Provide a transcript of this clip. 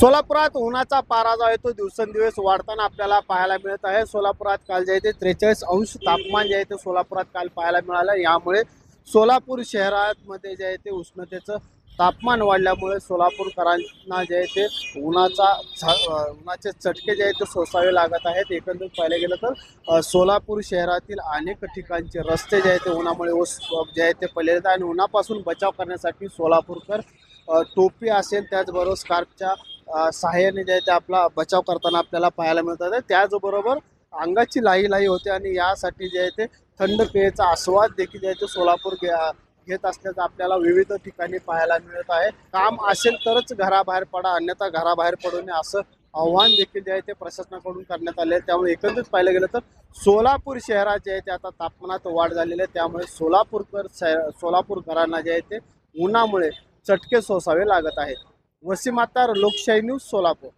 सोलापुरात उन्हाचा पारा जो आहे तो दिवसेंदिवस वाढताना आपल्याला पाहायला मिळत आहे। सोलापुरात काल जे आहे ते 43 तापमान जे आहे ते सोलापुरात काल पाहायला मिळालं। यामुळे सोलापूर शहरामध्ये जे आहे ते उष्णतेचं तापमान वाढल्यामुळे सोलापूरकरांना जे आहे ते उन्हाचे चटके जे आहे ते सोसावे लागत आहेत। एकंदरीत पाहायला गेलं तर सोलापूर शहरातील अनेक ठिकाणचे रस्ते जे आहेत ते उन्हामुळे जे आहे ते पडलेले आहेत आणि उन्हापासून बचाव करण्यासाठी सोलापूरकर टोपी असेल त्याचबरोबर स्कार्फच्या सहाय्याने जे आहे ते आपला बचाव करताना आपल्याला पाहायला मिळतात। त्याचबरोबर अंगाची लाई होते आणि यासाठी जे आहे ते थंड पेयाचा आस्वाद देखील जे आहे ते सोलापूर घेत असल्याचं आपल्याला विविध ठिकाणी पाहायला मिळत आहे। काम असेल तरच घराबाहेर पडा, अन्यथा घराबाहेर पडू नये असं आव्हान देखील जे आहे ते प्रशासनाकडून करण्यात आले आहे। त्यामुळे एकंदरीत पाहिलं गेलं तर सोलापूर शहरात जे आहे ते आता तापमानात वाढ झालेली आहे। त्यामुळे सोलापूरकरांना जे आहे ते उन्हामुळे चटके सोसावे लागत आहेत। वसीम अत्तार, लोकशाही न्यूज, सोलापूर।